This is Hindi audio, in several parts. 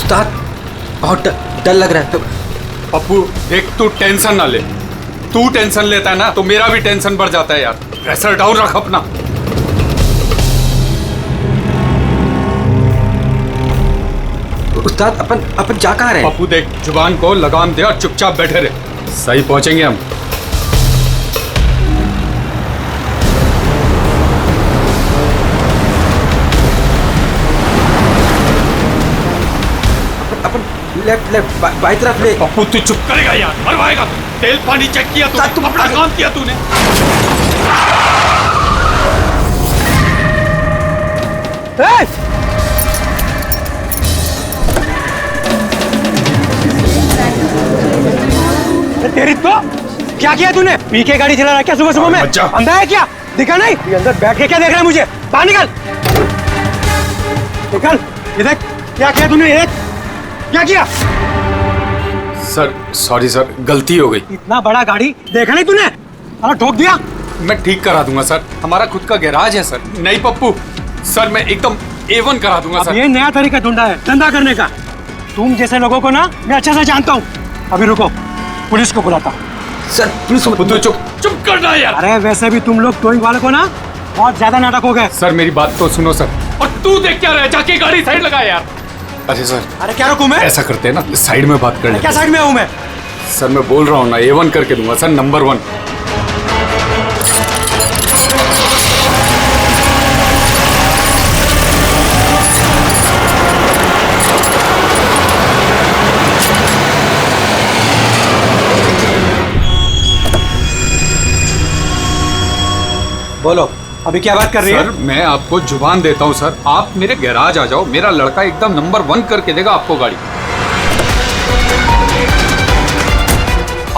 उस्ताद बहुत डर लग रहा है। पप्पू देख, तू टेंशन ना ले। तू टेंशन लेता है ना तो मेरा भी टेंशन बढ़ जाता है यार। प्रेशर डाउन रख अपना। उस्ताद अपन जा कहाँ रहे हैं? पप्पू देख, जुबान को लगाम दे और चुपचाप बैठे रहे। सही पहुंचेंगे हम। लेफ्ट बाई तरफ ले। पप्पू तू चुप करेगा यार, मरवाएगा। तेल पानी चेक किया तूने, तुम अपना काम किया तूने। तेरी तो क्या किया तूने? पी के गाड़ी चला रहा है क्या सुबह सुबह में? अंधा है क्या? दिखा नहीं? ये अंदर बैठ के क्या देख रहा है मुझे? बाहर निकल। निकल। ये देख क्या किया तूने? ये क्या किया? सर सॉरी सर, गलती हो गई। इतना बड़ा गाड़ी देखा नहीं तूने? अरे ठोक दिया। मैं ठीक करा दूंगा सर, हमारा खुद का गैराज है सर। नहीं पप्पू सर, मैं एकदम A1 करा दूंगा सर। ये नया तरीका ढूंढा है धंधा करने का। तुम जैसे लोगों को ना मैं अच्छे से जानता हूँ। अभी रुको, पुलिस को बुलाता हूँ। सर पुलिस को तू चुप करना यार। अरे वैसे भी तुम लोग टोइंग वाले को ना बहुत ज्यादा नाटक हो गए। सर मेरी बात तो सुनो सर। और तू देख क्या रहा है, जाके गाड़ी साइड लगा यार। अरे सर, अरे क्या रुकूं मैं? ऐसा करते हैं ना, साइड में बात कर लेते हैं। क्या साइड में हूँ मैं? सर मैं बोल रहा हूँ ना, A1 करके दूंगा सर, नंबर 1। बोलो अभी क्या बात कर रही है? सर मैं आपको जुबान देता हूँ सर, आप मेरे गैराज आ जाओ, मेरा लड़का एकदम नंबर 1 करके देगा आपको गाड़ी।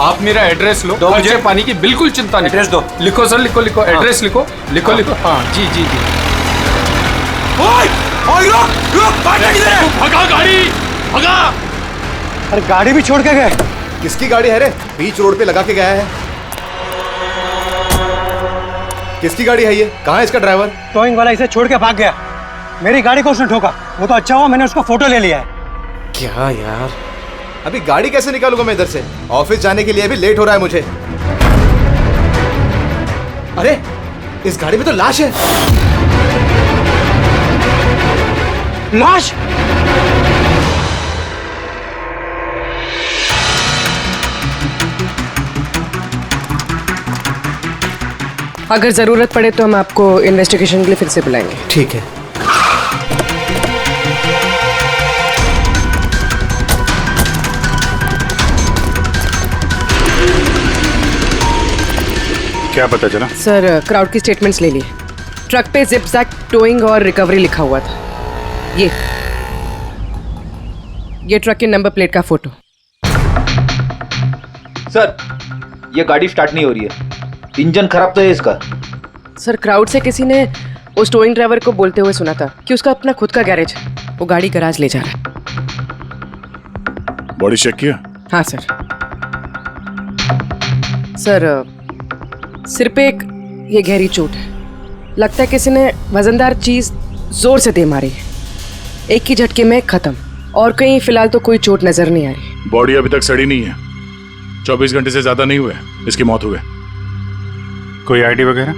आप मेरा एड्रेस लो, खर्चे पानी की बिल्कुल चिंता नहीं। एड्रेस दो। लिखो सर, लिखो एड्रेस लिखो। हाँ जी। भगा गाड़ी, भगा। अरे गाड़ी भी छोड़ के गए। किसकी गाड़ी है रे? बीच रोड पे लगा के गया है। किसकी गाड़ी है ये? कहाँ है इसका ड्राइवर? टोइंग वाला इसे छोड़ के भाग गया। मेरी गाड़ी को उसने ठोका। वो तो अच्छा हुआ मैंने उसका फोटो ले लिया है। क्या यार, अभी गाड़ी कैसे निकालूंगा मैं इधर से? ऑफिस जाने के लिए भी लेट हो रहा है मुझे। अरे इस गाड़ी में तो लाश है। लाश? अगर जरूरत पड़े तो हम आपको इन्वेस्टिगेशन के लिए फिर से बुलाएंगे। ठीक है। क्या पता चला? सर क्राउड की स्टेटमेंट्स ले लिए। ट्रक पे जिप जैक टोइंग और रिकवरी लिखा हुआ था। ये ट्रक के नंबर प्लेट का फोटो। सर ये गाड़ी स्टार्ट नहीं हो रही है, इंजन खराब तो है इसका। सर क्राउड से किसी ने उस टोइंग ड्राइवर को बोलते हुए सुना था कि उसका अपना खुद का गैरेज है, वो गाड़ी गैराज ले जा रहा है। बॉडी चेक किया? हाँ सर। सर सिर पे एक ये गहरी चोट है, लगता है किसी ने वजनदार चीज जोर से दे मारी है। एक ही झटके में खत्म, और कहीं फिलहाल तो कोई चोट नजर नहीं आ रही। बॉडी अभी तक सड़ी नहीं है, 24 घंटे से ज्यादा नहीं हुए इसकी मौत हुए। कोई आईडी वगैरह?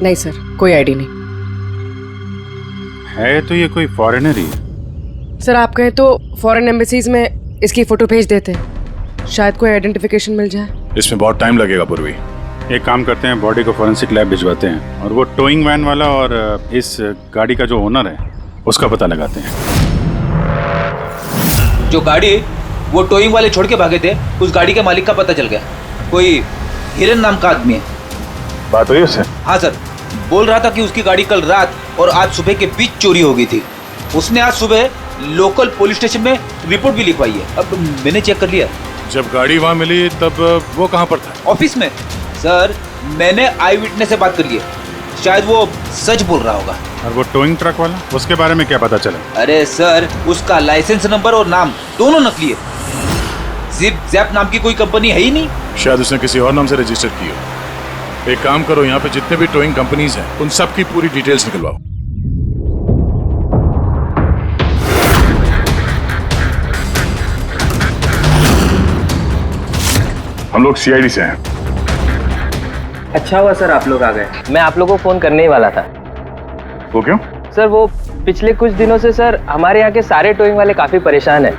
नहीं सर, कोई आईडी नहीं है। तो ये कोई फॉरेनर ही है? सर आप कहें तो फॉरेन एम्बेसीज में इसकी फोटो भेज देते हैं, शायद कोई आइडेंटिफिकेशन मिल जाए। इसमें बहुत टाइम लगेगा पूर्वी। एक काम करते हैं, बॉडी को फॉरेंसिक लैब भिजवाते हैं और वो टोइंग वैन वाला और इस गाड़ी का जो ओनर है उसका पता लगाते हैं। जो गाड़ी वो टोइंग वाले छोड़ के भागे थे, उस गाड़ी के मालिक का पता चल गया। कोई हिरन नाम का आदमी है। बात हुई उससे? हाँ सर, बोल रहा था कि उसकी गाड़ी कल रात और आज सुबह के बीच चोरी हो गई थी। उसने आज सुबह लोकल पुलिस स्टेशन में रिपोर्ट भी लिखवाई है। अब मैंने चेक कर लिया। जब गाड़ी वहाँ मिली तब वो कहाँ पर था? ऑफिस में। सर मैंने आई विटनेस से बात कर ली है, शायद वो सच बोल रहा होगा। और वो टोइंग ट्रक वाला, उसके बारे में क्या पता चला? अरे सर उसका लाइसेंस नंबर और नाम दोनों नकली है। जिप जैप नाम की कोई कंपनी है ही नहीं। शायद उसने किसी और नाम से रजिस्टर की हो। एक काम करो, यहाँ पे जितने भी टोइंग कंपनीज हैं उन सब की पूरी डिटेल्स निकलवाओ। हम लोग सीआईडी से हैं। अच्छा हुआ सर आप लोग आ गए। मैं आप लोगों को फोन करने ही वाला था। वो क्यों? सर वो पिछले कुछ दिनों से सर हमारे यहाँ के सारे टोइंग वाले काफी परेशान हैं।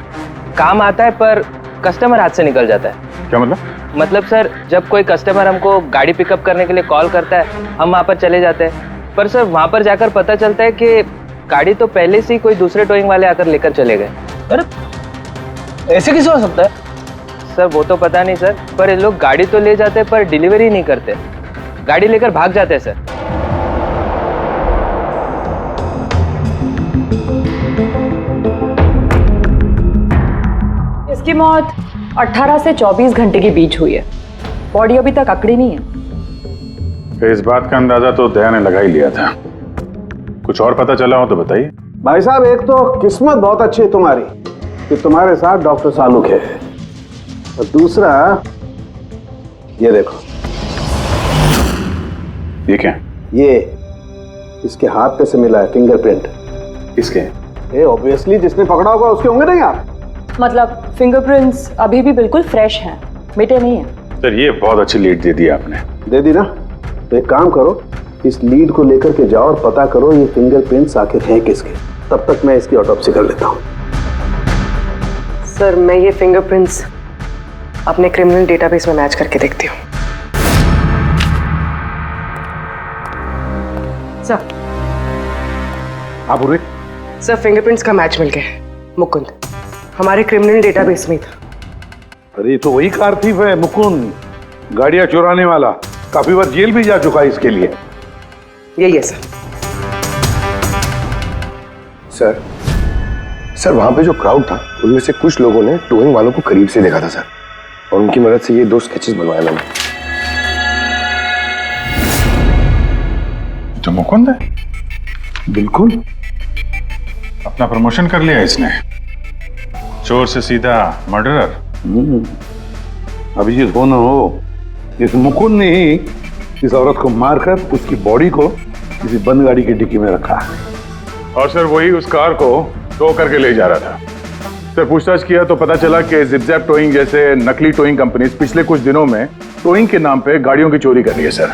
काम आता है पर कस्टमर हाथ से निकल जाता है। क्या मतलब? मतलब सर जब कोई कस्टमर हमको गाड़ी पिकअप करने के लिए कॉल करता है हम वहाँ पर चले जाते हैं, पर सर वहाँ पर जाकर पता चलता है कि गाड़ी तो पहले से ही कोई दूसरे टोइंग वाले आकर लेकर चले गए। अरे ऐसे कैसे हो सकता है? सर वो तो पता नहीं सर, पर ये लोग गाड़ी तो ले जाते पर डिलीवरी नहीं करते, गाड़ी लेकर भाग जाते हैं सर। इसकी मौत 18 से 24 घंटे के बीच हुई है। बॉडी अभी तक अकड़ी नहीं है। तो इस बात का अंदाजा तो दया ने लगा ही लिया था। कुछ और पता चला हो तो बताइए। भाई साहब एक तो किस्मत बहुत अच्छी है तुम्हारी कि तुम्हारे साथ डॉक्टर सालुक है, और दूसरा ये देखो। ये क्या? ये इसके हाथ पे से मिला है फिंगरप्रिंट। किसके? ये ऑब्वियसली जिसने पकड़ा होगा उसके होंगे नहीं आप? मतलब फिंगरप्रिंट्स अभी भी बिल्कुल फ्रेश हैं, मिटे नहीं हैं। सर ये बहुत अच्छी लीड दे दी आपने। दे दी ना? तो एक काम करो, इस लीड को लेकर के जाओ और पता करो ये फिंगरप्रिंट्स आखिर हैं किसके। तब तक मैं इसकी ऑटोप्सी कर लेता हूँ। सर मैं ये फिंगरप्रिंट्स अपने क्रिमिनल डेटाबेस में मैच करके देखती हूँ। सर आप पूर्वी? सर फिंगरप्रिंट्स का मैच मिल गया। मुकुंद हमारे क्रिमिनल डेटाबेस में था। अरे ये तो वही कार थीफ है मुकुंद, गाड़ियां चुराने वाला। काफी बार जेल भी जा चुका है इसके लिए। यही है सर। सर वहां पे जो क्राउड था उनमें से कुछ लोगों ने टोइंग वालों को करीब से देखा था सर, और उनकी मदद से ये 2 स्केचेस बनवाए मैंने। तो मुकुंद है? बिल्कुल। अपना प्रमोशन कर लिया इसने, चोर से सीधा मर्डरर। अभिजीत हो ना हो, इस मुकुंद ने ही इस औरत को मारकर उसकी बॉडी को किसी बंद गाड़ी की डिक्की में रखा। और सर वही उस कार को टो करके ले जा रहा था। सर पूछताछ किया तो पता चला कि जिप-जैप टोइंग जैसे नकली टोइंग कंपनीज पिछले कुछ दिनों में टोइंग के नाम पे गाड़ियों की चोरी कर रही है सर।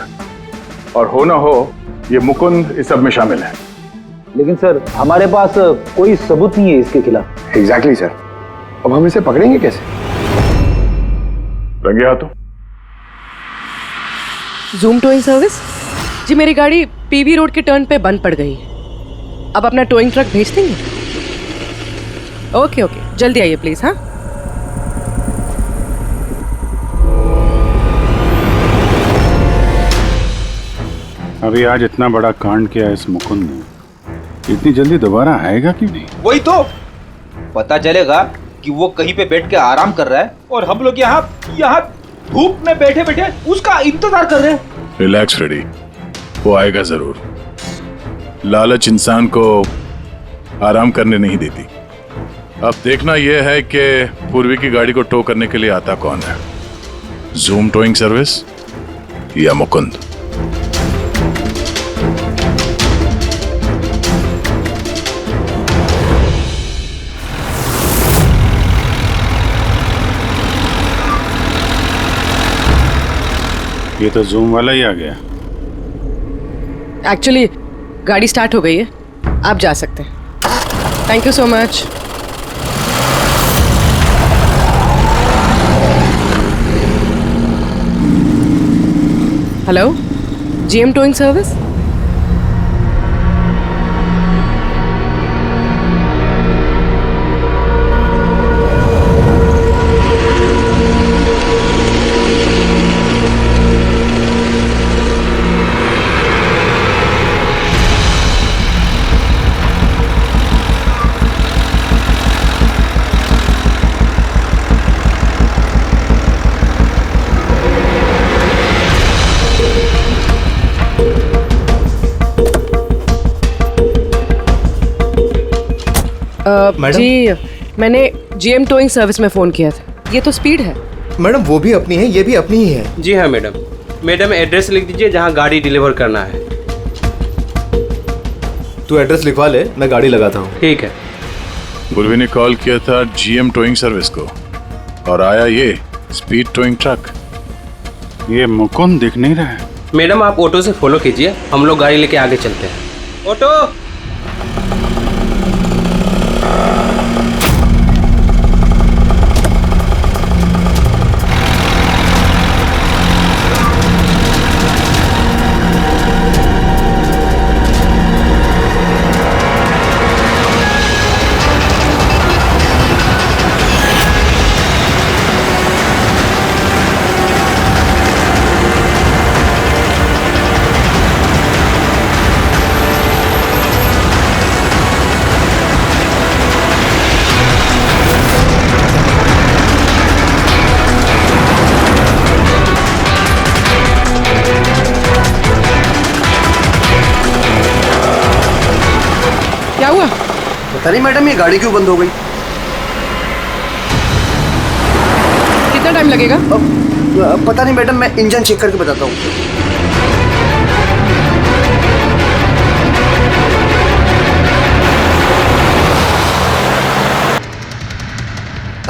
और हो ना हो ये मुकुंद इस सब में शामिल है। लेकिन सर हमारे पास कोई सबूत नहीं है इसके खिलाफ। एग्जैक्टली सर, अब हम इसे पकड़ेंगे कैसे? रंगे हाथों। जूम टोइंग सर्विस जी, मेरी गाड़ी पीवी रोड के टर्न पे बंद पड़ गई। अब अपना टोइंग ट्रक भेज देंगे? ओके ओके, जल्दी आइए प्लीज। हाँ अभी आज इतना बड़ा कांड किया इस मुकुंद ने, इतनी जल्दी दोबारा आएगा कि नहीं? वही तो पता चलेगा कि वो कहीं पे बैठ के आराम कर रहा है और हम लोग यहाँ धूप में बैठे बैठे उसका इंतजार कर रहे हैं। रिलैक्स फ्रेडी, वो आएगा जरूर। लालच इंसान को आराम करने नहीं देती। अब देखना यह है कि पूर्वी की गाड़ी को टो करने के लिए आता कौन है, जूम टोइंग सर्विस या मुकुंद। ये तो जूम वाला ही आ गया। एक्चुअली गाड़ी स्टार्ट हो गई है, आप जा सकते हैं। Thank you so much. Hello, GM towing service. Madam? जी मैंने जीएम टोइंग सर्विस में फ़ोन किया था। ये तो स्पीड है। मैडम वो भी अपनी है, ये भी अपनी ही है। जी हाँ मैडम। मैडम एड्रेस लिख दीजिए जहाँ गाड़ी डिलीवर करना है। तू एड्रेस लिखवा ले, मैं गाड़ी लगाता हूँ। ठीक है। पूर्वी ने कॉल किया था जीएम टोइंग सर्विस को और आया ये स्पीड टोइंग ट्रक। ये मुकुंद दिख नहीं रहा है। मैडम आप ऑटो से फॉलो कीजिए, हम लोग गाड़ी लेके आगे चलते हैं। ऑटो। क्या हुआ? पता नहीं मैडम, ये गाड़ी क्यों बंद हो गई? कितना टाइम लगेगा? पता नहीं मैडम, मैं इंजन चेक करके बताता हूँ।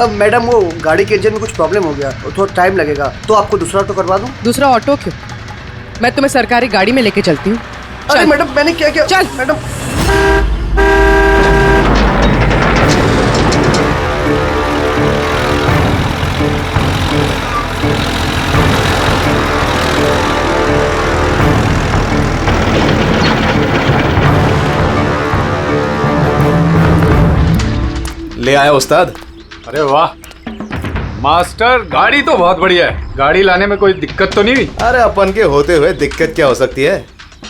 अब मैडम वो गाड़ी के इंजन में कुछ प्रॉब्लम हो गया, थोड़ा टाइम लगेगा, तो आपको दूसरा ऑटो करवा दूँ? दूसरा ऑटो क्यों? मैं तुम्हें सरकारी गाड़ी में लेके चलती हूँ। अरे मैडम, मैंने क्या किया? चल मैडम। ले आया उस्ताद। अरे वाह मास्टर, गाड़ी तो बहुत बढ़िया है। गाड़ी लाने में कोई दिक्कत तो नहीं हुई? अरे अपन के होते हुए दिक्कत क्या हो सकती है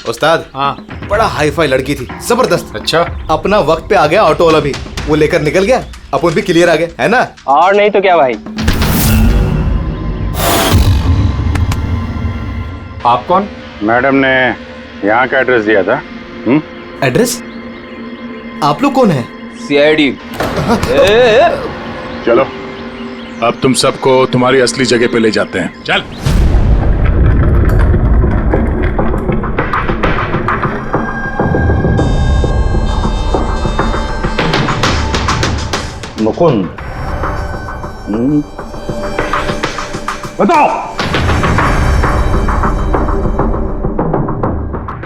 उस्ताद? हाँ, बड़ा हाई फाई लड़की थी, जबरदस्त। अच्छा, अपना वक्त पे आ गया ऑटो वाला भी, वो लेकर निकल गया, अपन भी क्लियर आ गए, है ना? और नहीं तो क्या भाई। आप कौन? मैडम ने यहाँ का एड्रेस दिया था। एड्रेस? आप लोग कौन है? सीआईडी। चलो अब तुम सबको तुम्हारी असली जगह पे ले जाते हैं। चल। मुकुंद, बताओ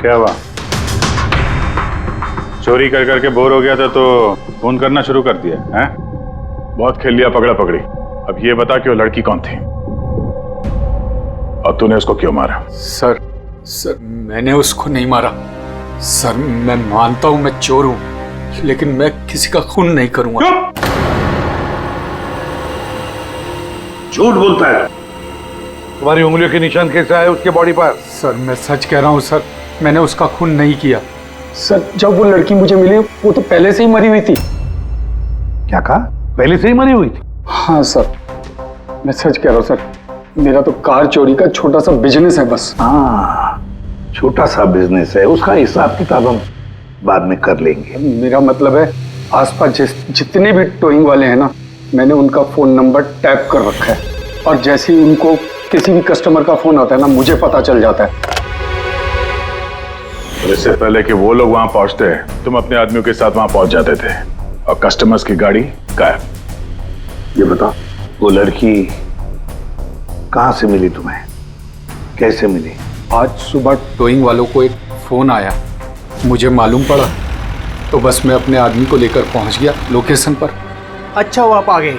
क्या हुआ? चोरी कर करके बोर हो गया था तो फोन करना शुरू कर दिया है? बहुत खेल लिया पकड़ा पकड़ी। अब ये बता कि वो लड़की कौन थी और तूने उसको क्यों मारा? सर मैंने उसको नहीं मारा। सर मैं मानता हूं मैं चोर हूं, लेकिन मैं किसी का खून नहीं करूंगा। झूठ बोलता है। तुम्हारी उंगलियों के निशान कैसे आए उसके बॉडी पर? सर मैं सच कह रहा हूं सर, मैंने उसका खून नहीं किया। सर जब वो लड़की मुझे मिली वो तो पहले से ही मरी हुई थी। क्या कहा? पहले से ही मरी हुई थी? हाँ सर, मैं सच कह रहा हूँ सर। मेरा तो कार चोरी का छोटा सा बिजनेस है बस। हाँ, छोटा सा बिजनेस है, उसका हिसाब किताब हम बाद में कर लेंगे। मेरा मतलब है आसपास जितने भी टोइंग वाले हैं ना, मैंने उनका फोन नंबर टैप कर रखा है, और जैसे ही उनको किसी भी कस्टमर का फोन आता है ना, मुझे पता चल जाता है। इससे पहले कि वो लोग वहां पहुंचते तुम अपने आदमियों के साथ वहां पहुंच जाते थे और कस्टमर्स की गाड़ी गायब। ये बता, वो लड़की कहां से मिली तुम्हें? कैसे मिली? आज सुबह टोइंग वालों को एक फोन आया, मुझे मालूम पड़ा तो बस मैं अपने आदमी को लेकर पहुंच गया लोकेशन पर। अच्छा वो आप आ गए?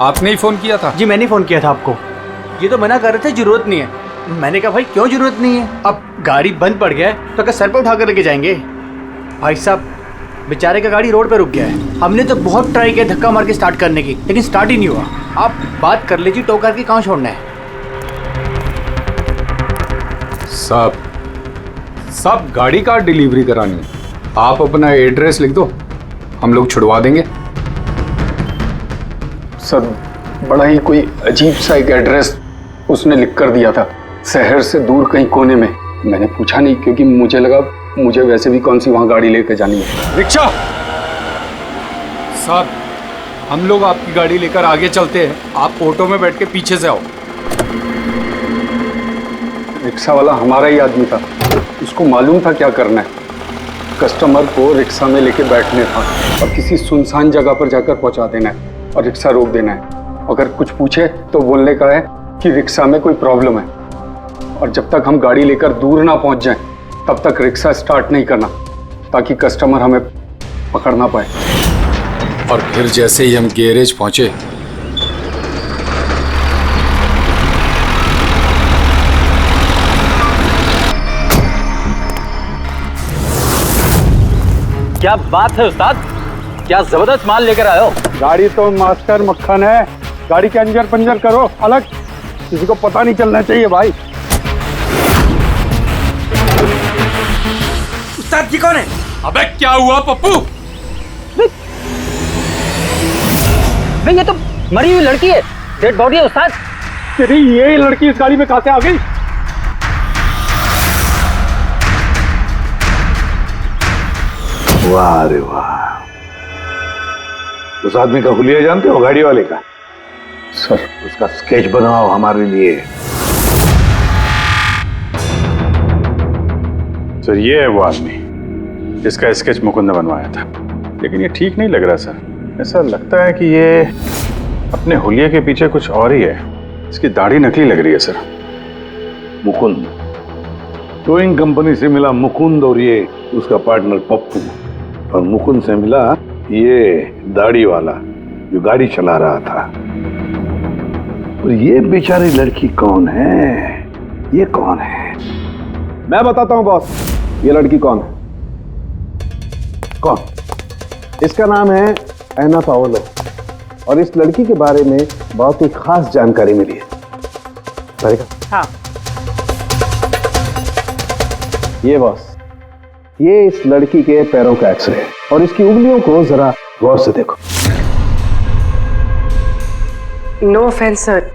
आपने ही फोन किया था? जी मैंने फोन किया था आपको। ये तो मना कर रहे थे जरूरत नहीं है। मैंने कहा भाई क्यों जरूरत नहीं है, अब गाड़ी बंद पड़ गया है तो क्या सर पे उठा कर लेके जाएंगे? भाई साहब बेचारे का गाड़ी रोड पे रुक गया है। हमने तो बहुत ट्राई किया धक्का मार के स्टार्ट करने की, लेकिन स्टार्ट ही नहीं हुआ। आप बात कर लीजिए, टो करके कहाँ छोड़ना है? सब गाड़ी का डिलीवरी करानी है। आप अपना एड्रेस लिख दो, हम लोग छुड़वा देंगे। सर बड़ा ही कोई अजीब सा एक एड्रेस उसने लिख कर दिया था, शहर से दूर कहीं कोने में। मैंने पूछा नहीं क्योंकि मुझे लगा मुझे वैसे भी कौन सी वहां गाड़ी लेकर जानी है। रिक्शा साहब, हम लोग आपकी गाड़ी लेकर आगे चलते हैं, आप ऑटो में बैठ के पीछे से आओ। रिक्शा वाला हमारा ही आदमी था, उसको मालूम था क्या करना है। कस्टमर को रिक्शा में लेके बैठने था और किसी सुनसान जगह पर जाकर पहुंचा देना है और रिक्शा रोक देना है। अगर कुछ पूछे तो बोलने का है कि रिक्शा में कोई प्रॉब्लम है, और जब तक हम गाड़ी लेकर दूर ना पहुंच जाएं, तब तक रिक्शा स्टार्ट नहीं करना, ताकि कस्टमर हमें पकड़ ना पाए। और फिर जैसे ही हम गैरेज पहुंचे, क्या बात है उस्ताद, क्या जबरदस्त माल लेकर आए हो। गाड़ी तो मास्टर मक्खन है, गाड़ी के अंजर पंजर करो अलग, किसी को पता नहीं चलना चाहिए भाई। उस्ताद जी कौन है? अबे क्या हुआ पप्पू? भाई ये तो मरी हुई लड़की है, डेड बॉडी है उस्ताद। तेरी ये लड़की इस गाड़ी में कहां से आ गई? वाह रे वाह, उस आदमी का हुलिया जानते हो, गाड़ी वाले का? सर उसका स्केच बनाओ हमारे लिए। सर ये है वो आदमी जिसका स्केच मुकुंद ने बनवाया था, लेकिन ये ठीक नहीं लग रहा सर। ऐसा लगता है कि ये अपने हुलिये के पीछे कुछ और ही है। इसकी दाढ़ी नकली लग रही है सर। मुकुंद, टोइंग कंपनी से मिला मुकुंद और ये उसका पार्टनर पप्पू, और मुकुंद से मिला ये दाढ़ी वाला जो गाड़ी चला रहा था। और ये बेचारी लड़की कौन है? ये कौन है? मैं बताता हूं बॉस, ये लड़की कौन है। कौन? इसका नाम है एना पाओलो, और इस लड़की के बारे में बहुत ही खास जानकारी मिली है। हाँ। ये बॉस, ये इस लड़की के पैरों का एक्सरे है, और इसकी उंगलियों को जरा गौर से देखो। नो ऑफेंस सर,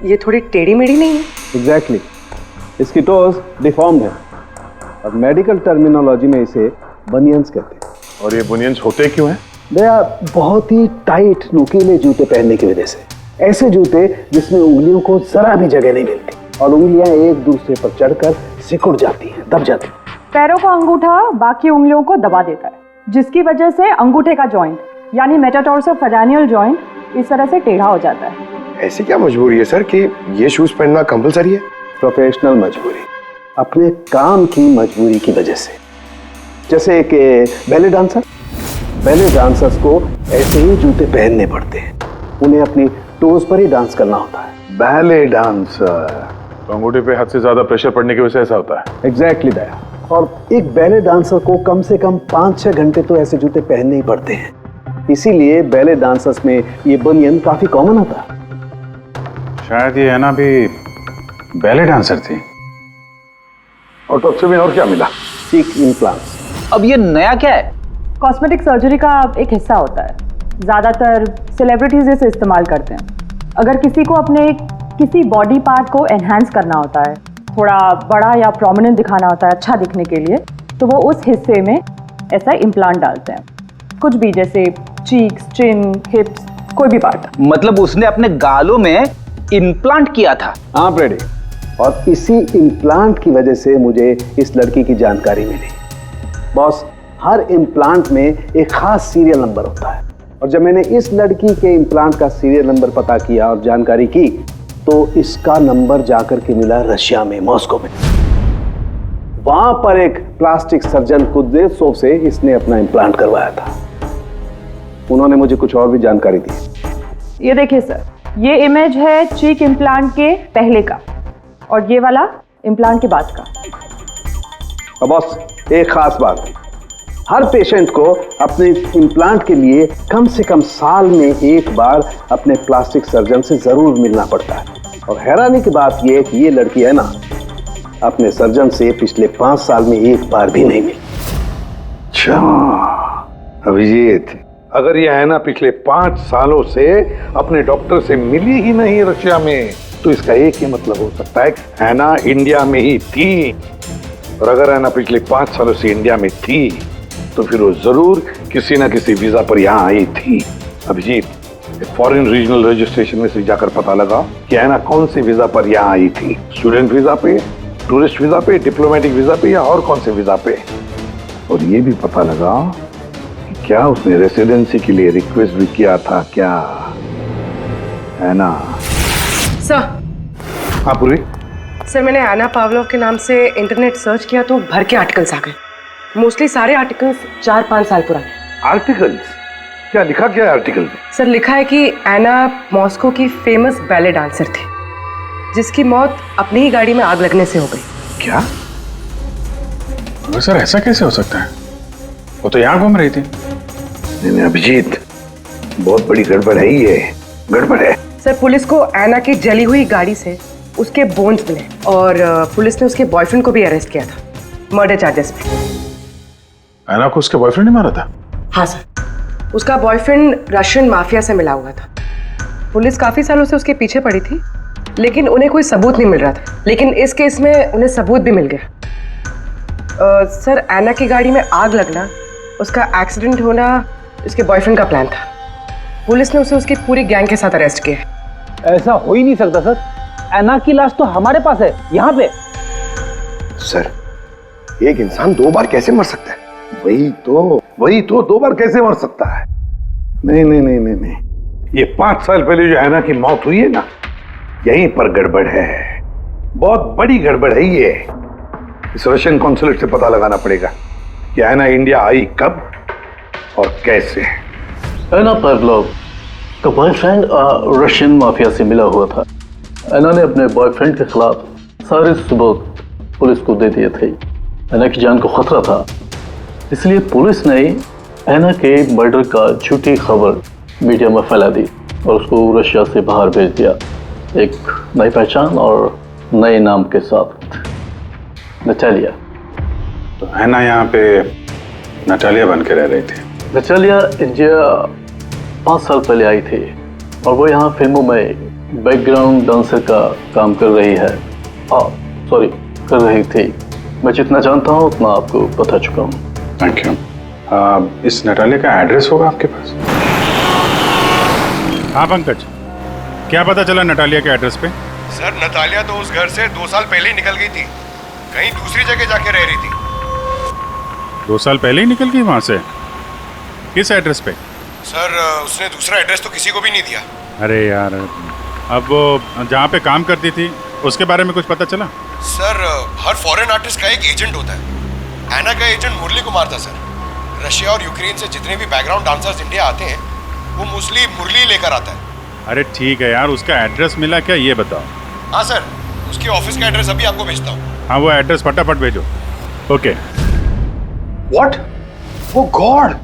ये थोड़ी टेढ़ी मेढ़ी नहीं है? एग्जैक्टली, इसकी टोज डिफॉर्म्ड है, और मेडिकल टर्मिनोलॉजी में इसे बनियंस कहते हैं। और ये बुनियंस होते क्यों हैं? भैया, बहुत ही टाइट नुकीले जूते पहनने की वजह से, ऐसे जूते जिसमें उंगलियों को जरा भी जगह नहीं मिलती, और उंगलियां एक दूसरे पर चढ़कर सिकुड़ जाती हैं, दब जाती हैं। पैरों का अंगूठा बाकी उंगलियों को दबा देता है, जिसकी वजह से अंगूठे का जॉइंट यानी मेटाटार्सोफेरेनियल जॉइंट इस तरह से टेढ़ा हो जाता है। ऐसी क्या मजबूरी है सर कि ये शूज पहनना कंपलसरी है? प्रोफेशनल मजबूरी, अपने काम की मजबूरी की वजह से। जैसे कि बैले डांसर्स को ऐसे ही जूते पहनने पड़ते हैं, उन्हें अपनी टोज पर ही डांस करना होता है। बैले डांसर, तो अंगूठे पे हद से ज्यादा प्रेशर पड़ने की वजह से ऐसा होता है। एग्जैक्टली भैया, और एक बैले डांसर को कम से कम 5-6 घंटे तो ऐसे जूते पहनने ही पड़ते हैं, इसीलिए बैले डांसर्स में ये बनियन काफी कॉमन होता है। शायद ये है ना भी बैले डांसर थी। और टॉक्सी में और क्या मिला? चीक इम्प्लांट्स। अब ये नया क्या है? कॉस्मेटिक सर्जरी का एक हिस्सा होता है, ज़्यादातर सेलिब्रिटीज इसे इस्तेमाल करते हैं। अगर किसी को अपने किसी बॉडी पार्ट को एनहांस करना होता है, थोड़ा बड़ा या प्रोमिनेंट दिखाना होता है अच्छा दिखने के लिए, तो वो उस हिस्से में ऐसा इम्प्लांट डालते हैं। कुछ भी, जैसे चीक्स, चिन, हिप्स, कोई भी पार्ट। मतलब उसने अपने गालों में इम्प्लांट किया था? हाँ ब्रेडी, और इसी इम्प्लांट की वजह से मुझे इस लड़की की जानकारी मिली। बॉस, हर इम्प्लांट में एक खास सीरियल नंबर होता है, और जब मैंने इस लड़की के इम्प्लांट का सीरियल नंबर पता किया और जानकारी की, तो इसका नंबर जाकर के मिला रशिया में, मॉस्को में। वहां पर एक प्लास्टिक सर्जन कुद्रेसोव से इसने अपना इम्प्लांट करवाया था। उन्होंने मुझे कुछ और भी जानकारी दी। ये देखिए सर, ये इमेज है चीक इम्प्लांट के पहले का, और ये वाला इम्प्लांट के बाद का। और बॉस, एक खास बात, हर पेशेंट को अपने इम्प्लांट के लिए कम से कम साल में एक बार अपने प्लास्टिक सर्जन से जरूर मिलना पड़ता है। और हैरानी की बात यह है कि ये लड़की है ना, अपने सर्जन से पिछले 5 साल में एक बार भी नहीं मिली। अच्छा अभिजीत, अगर यह है ना पिछले 5 सालों से अपने डॉक्टर से मिली ही नहीं रशिया में, तो इसका एक ही मतलब हो सकता है हैना इंडिया में ही थी। और अगर हैना पिछले 5 सालों से इंडिया में थी, तो फिर वो जरूर किसी ना किसी वीजा पर यहाँ आई थी। अभिजीत, फॉरेन रीजनल रजिस्ट्रेशन में से जाकर पता लगा कि हैना कौन सी वीजा पर यहाँ आई थी। स्टूडेंट वीजा पे, टूरिस्ट वीजा पे, डिप्लोमेटिक वीजा पे, या और कौन से वीजा पे। और ये भी पता लगा कि क्या उसने रेसिडेंसी के लिए रिक्वेस्ट भी किया था क्या, है ना? सर, हाँ पूर्वी। सर मैंने एना पावलोव के नाम से इंटरनेट सर्च किया तो भर के आर्टिकल्स आ गए। मोस्टली सारे आर्टिकल्स 4-5 साल पुराने। आर्टिकल्स? क्या लिखा क्या है आर्टिकल में? सर लिखा है कि एना मॉस्को की फेमस बैले डांसर थी जिसकी मौत अपनी ही गाड़ी में आग लगने से हो गई। क्या? सर ऐसा कैसे हो सकता है? वो तो यहाँ घूम रही थी। नहीं अभिजीत, बहुत बड़ी गड़बड़ है ये, गड़बड़ है। सर पुलिस को एना की जली हुई गाड़ी से उसके बोन्स मिले और पुलिस ने उसके बॉयफ्रेंड को भी अरेस्ट किया था मर्डर चार्जेस पे। एना को उसके बॉयफ्रेंड ने मारा था? हाँ सर, उसका बॉयफ्रेंड रशियन माफिया से मिला हुआ था। पुलिस काफी सालों से उसके पीछे पड़ी थी लेकिन उन्हें कोई सबूत नहीं मिल रहा था, लेकिन इस केस में उन्हें सबूत भी मिल गया। सर एना की गाड़ी में आग लगना, उसका एक्सीडेंट होना उसके बॉयफ्रेंड का प्लान था। पुलिस ने उसे उसकी पूरी गैंग के साथ अरेस्ट किया। ऐसा हो ही नहीं सकता सर, एना की लाश तो हमारे पास है यहाँ पे। सर एक इंसान 2 बार कैसे मर सकता है? वही तो 2 बार कैसे मर सकता है? नहीं, ये 5 साल पहले जो एना की मौत हुई है ना, यहीं पर गड़बड़ है, बहुत बड़ी गड़बड़ है ये। इस रशियन कॉन्सुलेट से पता लगाना पड़ेगा कि एना इंडिया आई कब और कैसे। एना पावलोव का बॉयफ्रेंड रशियन माफिया से मिला हुआ था। एना ने अपने बॉयफ्रेंड के खिलाफ सारे सबूत पुलिस को दे दिए थे। एना की जान को खतरा था, इसलिए पुलिस ने एना के मर्डर का झूठी खबर मीडिया में फैला दी और उसको रशिया से बाहर भेज दिया, एक नई पहचान और नए नाम के साथ, नटालिया। तो एना यहाँ पे नटालिया बन के रह रही थी? नटालिया इंडिया 5 साल पहले आई थी और वो यहाँ फिल्मों में बैकग्राउंड डांसर का काम कर रही है। कर रही थी। मैं जितना जानता हूँ उतना आपको बता चुका हूँ। Thank you. इस नटालिया का एड्रेस होगा आपके पास? हाँ पंकज, क्या पता चला नटालिया के एड्रेस पे? सर नतालिया तो उस घर से 2 साल पहले ही निकल गई थी, कहीं दूसरी जगह जाके रह रही थी। 2 साल पहले ही निकल गई वहां से? किस एड्रेस पे? सर उसने दूसरा एड्रेस तो किसी को भी नहीं दिया। अरे यार, अब वो जहाँ पे काम करती थी उसके बारे में कुछ पता चला? सर हर फॉरेन आर्टिस्ट का एक एजेंट होता है। एना का एजेंट मुरली कुमार था सर। रशिया और यूक्रेन से जितने भी बैकग्राउंड डांसर्स इंडिया आते हैं वो मोस्टली मुरली लेकर आता है। अरे ठीक है यार, उसका एड्रेस मिला क्या ये बताओ? हाँ सर, उसके ऑफिस का एड्रेस अभी आपको भेजता हूँ। हाँ वो एड्रेस फटाफट भेजो। ओके। व्हाट? ओ गॉड,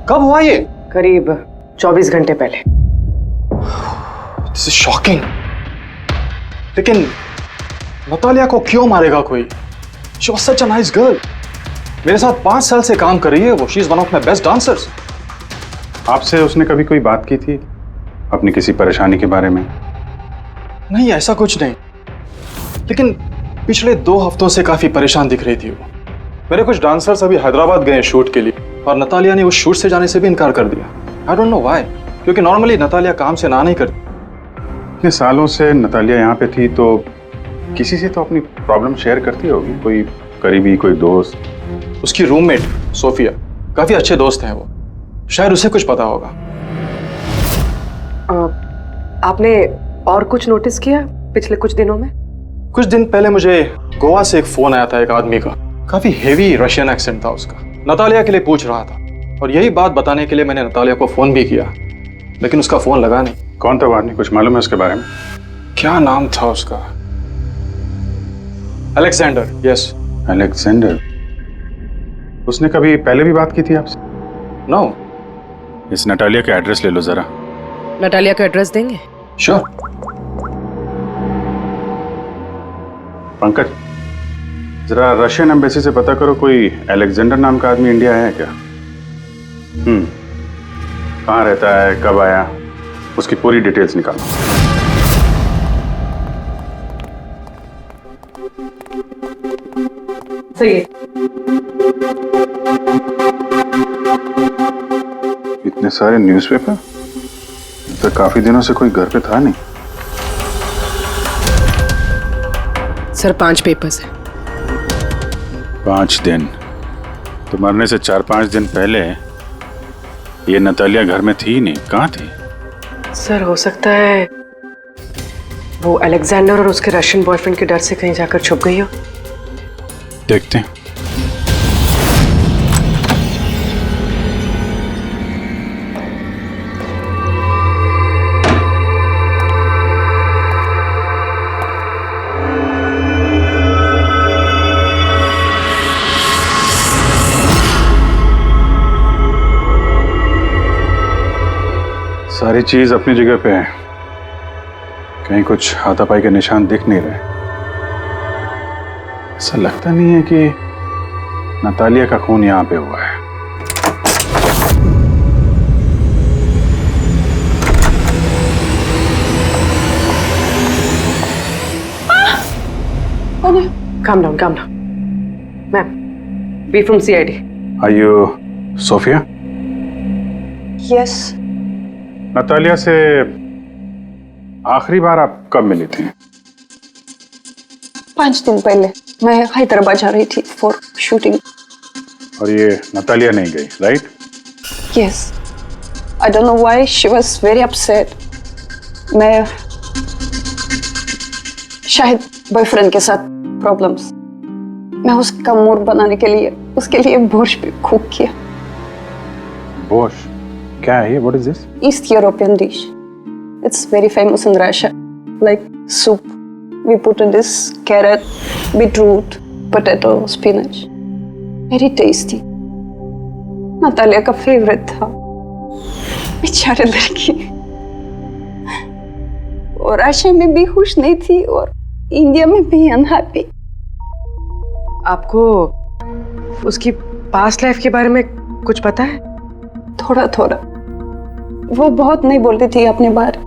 कब हुआ ये? करीब 24 घंटे पहले। This is shocking. लेकिन नतालिया को क्यों मारेगा कोई? She was such a nice girl. मेरे साथ 5 साल से काम कर रही है वो। She is one of my best dancers. आपसे उसने कभी कोई बात की थी अपनी किसी परेशानी के बारे में? नहीं, ऐसा कुछ नहीं, लेकिन पिछले 2 हफ्तों से काफी परेशान दिख रही थी वो। मेरे कुछ डांसर्स अभी हैदराबाद गए शूट के लिए और नतालिया ने उस शूट से जाने से भी इनकार कर दिया। आई डोंट नो व्हाई, क्योंकि नॉर्मली नतालिया काम से ना नहीं करती। इतने सालों से नतालिया यहाँ पे थी तो किसी से तो अपनी प्रॉब्लम शेयर करती होगी, कोई करीबी, कोई दोस्त। उसकी रूममेट सोफिया, काफी अच्छे दोस्त हैं वो, शायद उसे कुछ पता होगा। आपने और कुछ नोटिस किया पिछले कुछ दिनों में? कुछ दिन पहले मुझे गोवा से एक फोन आया था एक आदमी का, काफी हेवी रशियन एक्सेंट था उसका। नतालिया के लिए पूछ रहा था और यही बात बताने के लिए मैंने नतालिया को फोन भी किया, लेकिन उसका फोन लगा नहीं। कौन था वो आदमी, कुछ मालूम है उसके बारे में? क्या नाम था उसका? अलेक्जेंडर। Yes, Alexander. उसने कभी पहले भी बात की थी आपसे? नो। इस नटालिया का एड्रेस ले लो जरा। नटालिया का एड्रेस देंगे? श्योर। पंकज, जरा रशियन एम्बेसी से पता करो कोई अलेक्जेंडर नाम का आदमी इंडिया है क्या? कहाँ रहता है, कब आया, उसकी पूरी डिटेल्स निकालो। सही है। इतने सारे न्यूज़पेपर, तो काफी दिनों से कोई घर पे था नहीं। सर 5 पेपर्स हैं। 5 दिन? तो मरने से 4-5 दिन पहले ये नतालिया घर में थी ही नहीं, कहाँ थी? सर हो सकता है वो अलेक्जेंडर और उसके रशियन बॉयफ्रेंड के डर से कहीं जाकर छुप गई हो? देखते हैं। सारी चीज अपनी जगह पे है, कहीं कुछ हाथापाई के निशान दिख नहीं रहे। ऐसा लगता नहीं है कि नतालिया का खून यहां पे हुआ है। Calm down, calm down. Ma'am, we from CID. Are you Sophia? Yes. Natalia से आखिरी बार आप कब मिली थी? 5 दिन पहले मैं हैदराबाद जा रही थी फॉर शूटिंग। और ये नतालिया नहीं गई, right? Yes. I don't know why she was very upset. मैं शायद बॉयफ्रेंड के साथ प्रॉब्लम्स। मैं उसका मूड बनाने के लिए उसके लिए बोर्श भी कुक किया। बोर्श? क्या है ये? What is this? East European dish. It's very famous in Russia. Like soup. We put in this carrot, beetroot, potato, spinach. Very tasty. Natalia का फेवरेट था। बेचारे लड़की। और रशिया में भी खुश नहीं थी और इंडिया में भी अनहैप्पी। आपको उसकी पास्ट लाइफ के बारे में कुछ पता है? थोड़ा थोड़ा। वो बहुत नहीं बोलती थी अपने बारे।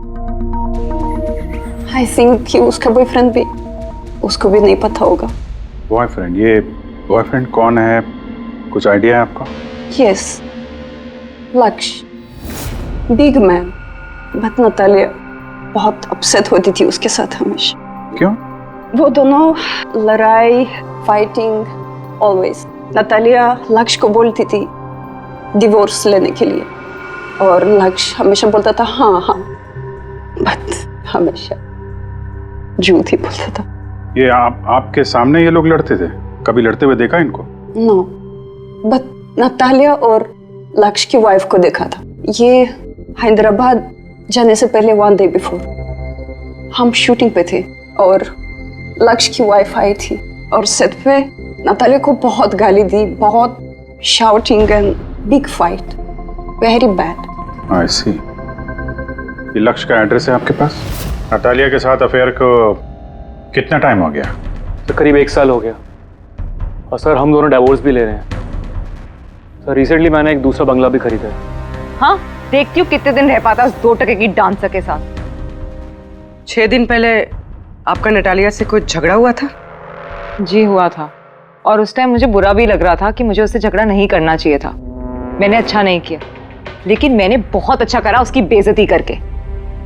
आई थिंक कि उसका बॉयफ्रेंड भी उसको भी नहीं पता होगा। बॉयफ्रेंड? ये बॉयफ्रेंड कौन है? कुछ आइडिया है आपका? यस, लक्ष्य, बिग मैन। बट नतालिया बहुत अपसेट होती थी उसके साथ हमेशा। क्यों? वो दोनों लड़ाई, फाइटिंग ऑलवेज। नतालिया लक्ष्य को बोलती थी डिवोर्स लेने के लिए और लक्ष्य हमेशा बोलता था हाँ हाँ, बट हमेशा झूठ ही बोलता था। ये आपके सामने ये लोग लड़ते थे? कभी लड़ते हुए देखा इनको? नो, बट नतालिया और लक्ष्य की वाइफ को देखा था। ये हैदराबाद जाने से पहले 1 डे बिफोर हम शूटिंग पे थे और लक्ष्य की वाइफ आई थी और सेट पे नतालिया को बहुत गाली दी, बहुत shouting and big fight, very bad. I see. ये लक्ष्य का एड्रेस है आपके पास? नतालिया के साथ अफेयर को कितना टाइम हो गया? तो करीब 1 साल हो गया। और सर हम दोनों डिवोर्स भी ले रहे हैं। सर रिसेंटली मैंने एक दूसरा बंगला भी खरीदा है। हाँ, देखती हूँ कितने दिन रह पाता उस 2 टके की डांसर के साथ। 6 दिन पहले आपका नतालिया से कोई झगड़ा हुआ था? जी हुआ था, और उस टाइम मुझे बुरा भी लग रहा था कि मुझे उससे झगड़ा नहीं करना चाहिए था। मैंने अच्छा नहीं किया, लेकिन मैंने बहुत अच्छा करा उसकी बेइज्जती करके।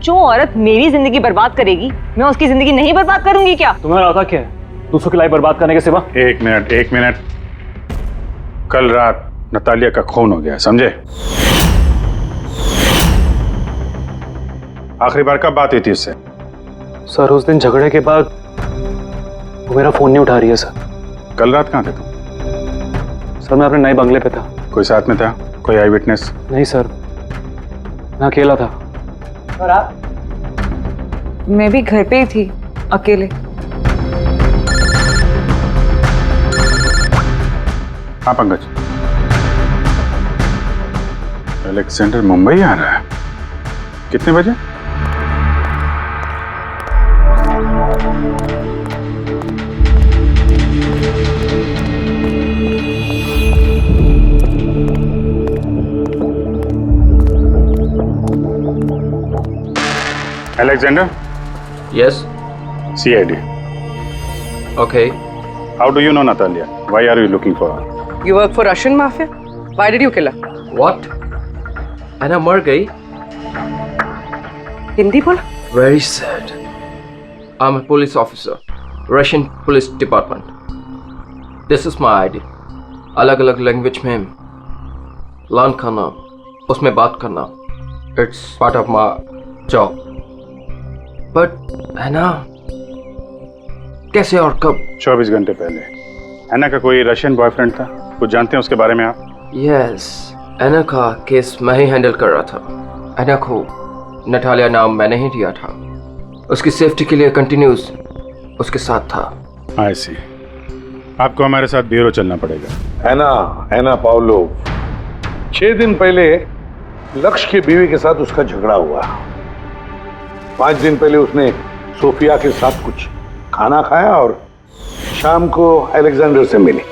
जो औरत मेरी जिंदगी बर्बाद करेगी, मैं उसकी जिंदगी नहीं बर्बाद करूंगी क्या? तुम्हें आता क्या है दूसरों की लाइफ बर्बाद करने के सिवा? एक मिनट। कल रात नतालिया का खून हो गया, समझे? आखिरी बार कब बात हुई थी उससे? सर उस दिन झगड़े के बाद वो मेरा फोन नहीं उठा रही है सर। कल रात कहाँ थे तुम? सर मैं अपने नए बंगले पे था। कोई साथ में था? कोई आई विटनेस? नहीं सर, मैं अकेला था। और आप? मैं भी घर पे ही थी, अकेले। हाँ पंकज, अलेक्जेंडर मुंबई आ रहा है। कितने बजे? Alexander? Yes. CID. Okay. How do you know Natalia? Why are you looking for her? You work for Russian mafia? Why did you kill her? What? Anna मर गई? हिंदी बोला? Very sad. I'm a police officer, Russian Police Department. This is my ID. अलग-अलग लैंग्वेज में लर्न करना, उसमें बात करना, it's part of my job. But है ना, कैसे और कब? 24 घंटे पहले। एना का कोई रशियन बॉयफ्रेंड था, कुछ जानते हैं उसके बारे में आप? यस, एना का केस मैं ही हैंडल कर रहा था। एना को नटालिया नाम मैंने ही दिया था। उसकी सेफ्टी के लिए कंटिन्यूस उसके साथ था। आई सी। आपको हमारे साथ ब्यूरो चलना पड़ेगा। एना पाउलो, 6 दिन पहले लक्ष्य की बीवी के साथ उसका झगड़ा हुआ। 5 दिन पहले उसने सोफिया के साथ कुछ खाना खाया और शाम को अलेक्जेंडर से मिली,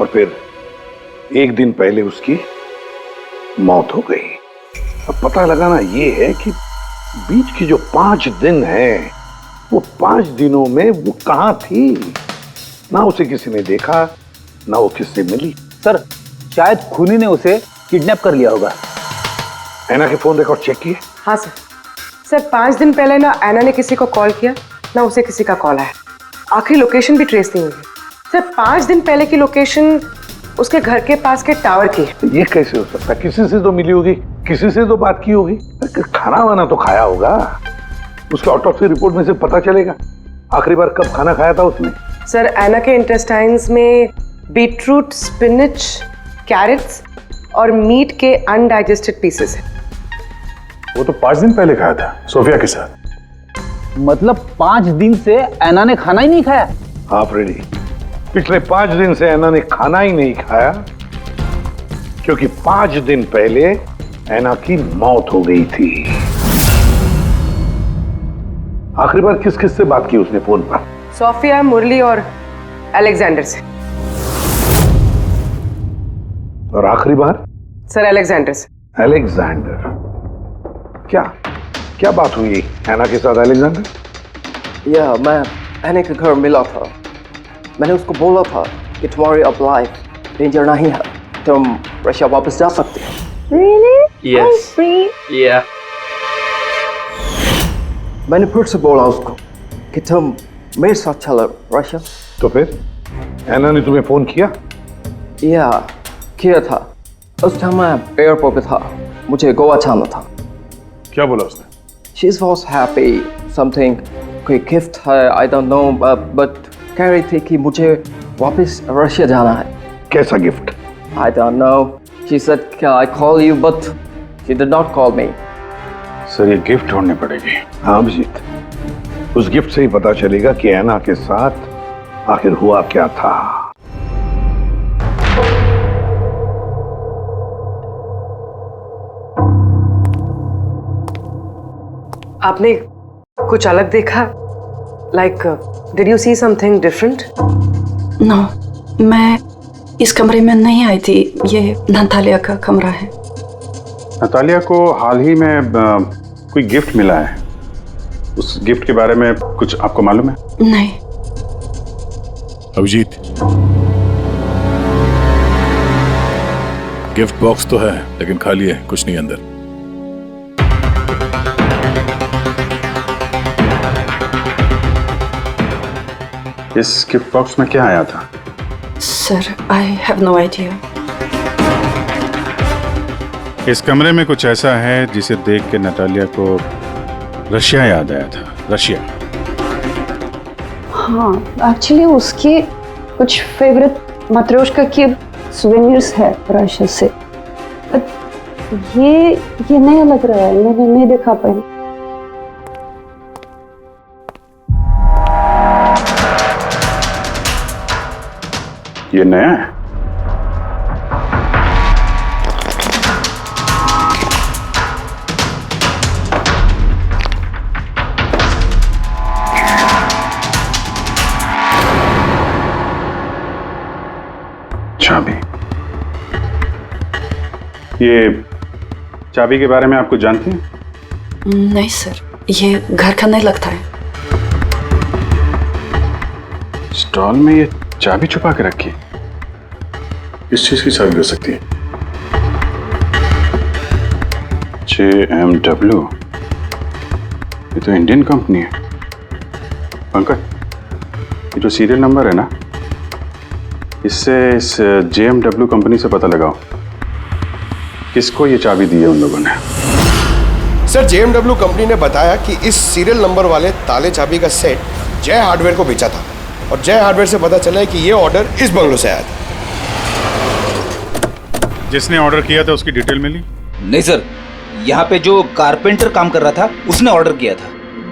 और फिर 1 दिन पहले उसकी मौत हो गई। अब पता लगाना ये है कि बीच की जो 5 दिन हैं, वो 5 दिनों में वो कहां थी। ना उसे किसी ने देखा, ना वो किससे मिली। सर, शायद खूनी ने उसे किडनैप कर लिया होगा। एना के फोन रिकॉर्ड चेक किए? हाँ सर। सर 5 दिन पहले ना एना ने किसी को कॉल किया, ना उसे किसी का कॉल आया। आखिरी लोकेशन भी ट्रेस नहीं हुई। सर 5 दिन पहले की लोकेशन उसके घर के पास के टावर की। ये कैसे हो सकता? किसी से तो मिली होगी, किसी से तो बात की होगी, खाना वाना तो खाया होगा। उसके ऑटोप्सी रिपोर्ट में से पता चलेगा आखिरी बार कब खाना खाया था उसने। सर एना के इंटेस्टाइन्स में बीटरूट, स्पिनच, कैरेट्स और मीट के अनडाइजेस्टेड पीसेस हैं। वो तो 5 दिन पहले खाया था सोफिया के साथ। मतलब 5 दिन से एना ने खाना ही नहीं खाया? हाँ फ्रेडी, पिछले 5 दिन से एना ने खाना ही नहीं खाया, क्योंकि 5 दिन पहले एना की मौत हो गई थी। आखिरी बार किस किस से बात की उसने फोन पर? सोफिया, मुरली और अलेक्जेंडर से। और आखिरी बार? सर अलेक्जेंडर से। अलेक्जेंडर? क्या बात हुई एना के साथ अलेक्जेंडर? या मैं एना के घर मिला था। मैंने उसको बोला था कि तुम्हारी अब लाइफ डेंजर नहीं है, तुम रशिया वापस जा सकते हो। Really? Yes. I'm free. Yeah. मैंने फिर से बोला उसको कि तुम मेरे साथ चलो रशिया। तो फिर एना ने तुम्हें फोन किया? या किया था। उस टाइम मैं एयरपोर्ट पे था, मुझे गोवा जाना था। क्या बोला उसने? She was happy, something कोई गिफ्ट है, I don't know, but कह रही थी कि मुझे वापस रशिया जाना है। कैसा gift? I don't know. She said, "Can I call you?" But she did not call me. Sir ये गिफ्ट ढूंढनी पड़ेगी। हाँ अभिजीत, उस गिफ्ट से ही पता चलेगा कि एना के साथ आखिर हुआ क्या था। आपने कुछ अलग देखा? Like, did you see something different? No, मैं इस कमरे में नहीं आई थी। ये नतालिया का कमरा है। नतालिया को हाल ही में कोई गिफ्ट मिला है। उस गिफ्ट के बारे में कुछ आपको मालूम है? नहीं। अभिजीत, गिफ्ट बॉक्स तो है लेकिन खाली है, कुछ नहीं अंदर। इस गिफ्ट बॉक्स में क्या आया था? Sir, I have no idea. इस कमरे में कुछ ऐसा है जिसे देख के नतालिया को रशिया याद आया था। रशिया? हाँ, एक्चुअली उसकी कुछ फेवरेट मात्रोश्का की सुवेनियर्स है रशिया से। ये नया लग रहा है, मैंने नहीं देखा पहले। ये नया है? चाबी। ये चाबी के बारे में आप कुछ जानती हैं? नहीं सर, ये घर का नहीं लगता है। स्टॉल में ये चाबी छुपा के रखी। किस चीज की चाबी हो सकती है? JMW, ये तो इंडियन कंपनी है। पंकज, ये जो सीरियल नंबर है ना, इससे इस JMW कंपनी से पता लगाओ किसको ये चाबी दी है उन लोगों ने। सर JMW कंपनी ने बताया कि इस सीरियल नंबर वाले ताले चाबी का सेट जय हार्डवेयर को बेचा था और जय हार्डवेयर से पता चला है कि ये ऑर्डर इस बंगलों से आया था। जिसने ऑर्डर किया था उसकी डिटेल मिली? नहीं सर, यहाँ पे जो कारपेंटर काम कर रहा था उसने ऑर्डर किया था।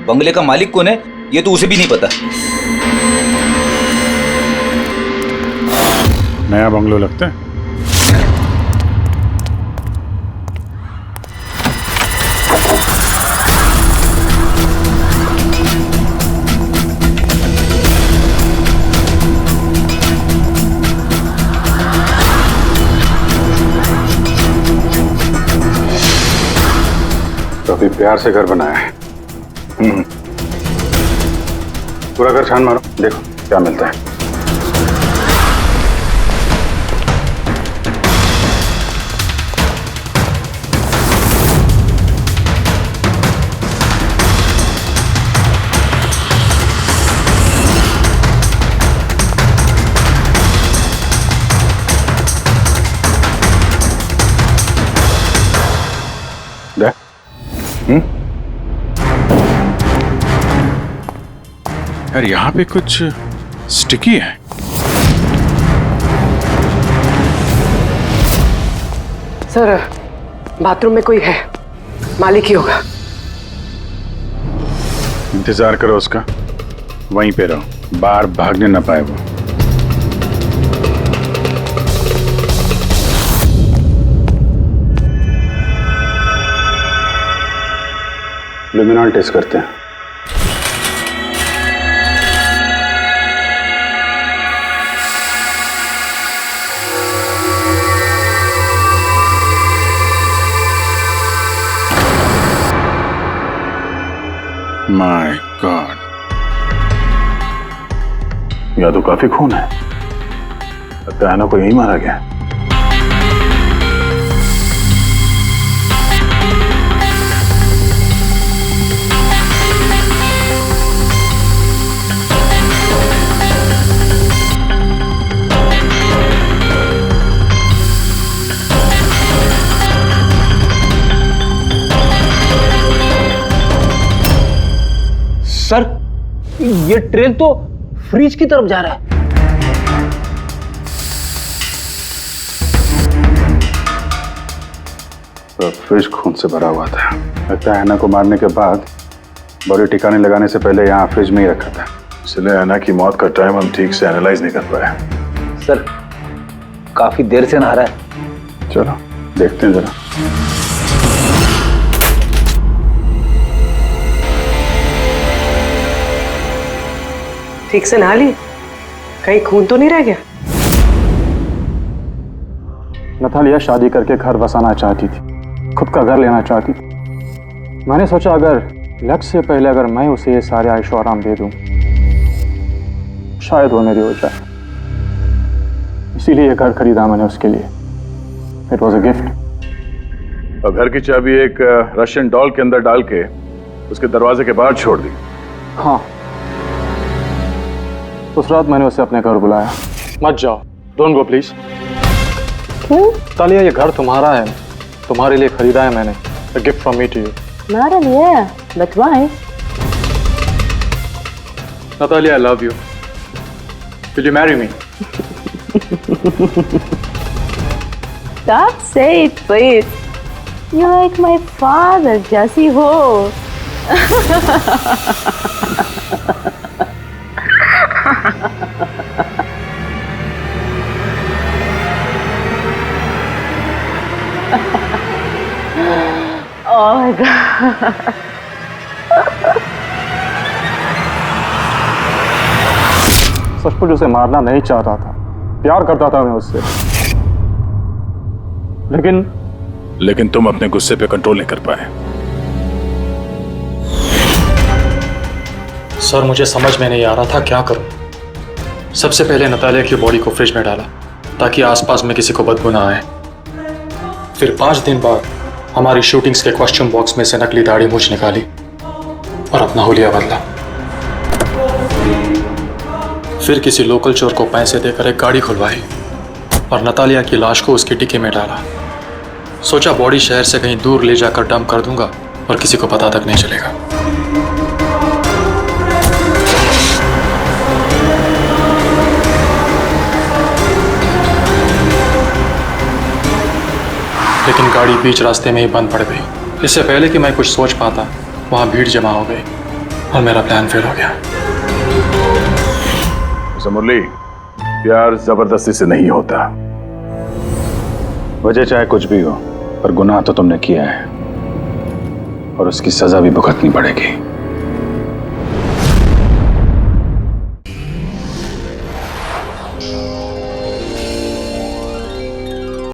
बंगले का मालिक कौन है ये तो उसे भी नहीं पता। नया बंगलो लगता है। काफी प्यार से घर बनाया है। पूरा घर छान मारो, देखो क्या मिलता है। यार यहाँ पे कुछ स्टिकी है। सर बाथरूम में कोई है, मालिक ही होगा। इंतजार करो उसका, वहीं पे रहो, बाहर भागने ना पाए वो। लुमिनॉल टेस्ट करते हैं। माय गॉड, या तो काफी खून है, लगता है ना कोई यही मारा गया। सर ये ट्रेन तो फ्रिज की तरफ जा रहा है। तो फ्रिज खून से भरा हुआ था। लगता है हैना को मारने के बाद बॉडी ठिकाने लगाने से पहले यहाँ फ्रिज में ही रखा था। इसलिए हैना की मौत का टाइम हम ठीक से एनालाइज नहीं कर पाए। सर काफी देर से नहा रहा है। चलो देखते हैं जरा। ठीक से नहा ली? कहीं खून तो नहीं रह गया? नतालिया शादी करके घर बसाना चाहती थी, खुद का घर लेना चाहती थी। मैंने सोचा अगर लक से पहले अगर मैं उसे ये सारे आयशो आराम दे दूं, शायद वो मेरी हो जाए। इसीलिए ये घर खरीदा मैंने उसके लिए। It was a gift. और घर की चाबी एक रशियन डॉल के अंदर डाल के उसके दरवाजे के बाहर छोड़ दी। हाँ, उस रात मैंने उसे अपने घर बुलाया। मत जाओ, डोंट गो प्लीज। तालिया ये घर तुम्हारा है, तुम्हारे लिए खरीदा है मैंने। A gift from me to you. Not really, but why? Natalia, I love you. Will you marry me? Stop say it, please. You're like my father, Jesse ho. Oh my God. सचमुच उसे मारना नहीं चाहता था, प्यार करता था मैं उससे। लेकिन तुम अपने गुस्से पे कंट्रोल नहीं कर पाए। सर मुझे समझ में नहीं आ रहा था क्या करूं। सबसे पहले नतालिया की बॉडी को फ्रिज में डाला ताकि आसपास में किसी को बदबू ना आए। फिर 5 दिन बाद हमारी शूटिंग्स के क्वेश्चन बॉक्स में से नकली दाढ़ी मूंछ निकाली और अपना हुलिया बदला। फिर किसी लोकल चोर को पैसे देकर एक गाड़ी खुलवाई और नतालिया की लाश को उसकी डिक्की में डाला। सोचा बॉडी शहर से कहीं दूर ले जाकर डंप कर दूंगा और किसी को पता तक नहीं चलेगा। लेकिन गाड़ी बीच रास्ते में ही बंद पड़ गई। इससे पहले कि मैं कुछ सोच पाता, वहां भीड़ जमा हो गई और मेरा प्लान फेल हो गया। मुरली, प्यार जबरदस्ती से नहीं होता। वजह चाहे कुछ भी हो, पर गुनाह तो तुमने किया है और उसकी सजा भी भुगतनी पड़ेगी।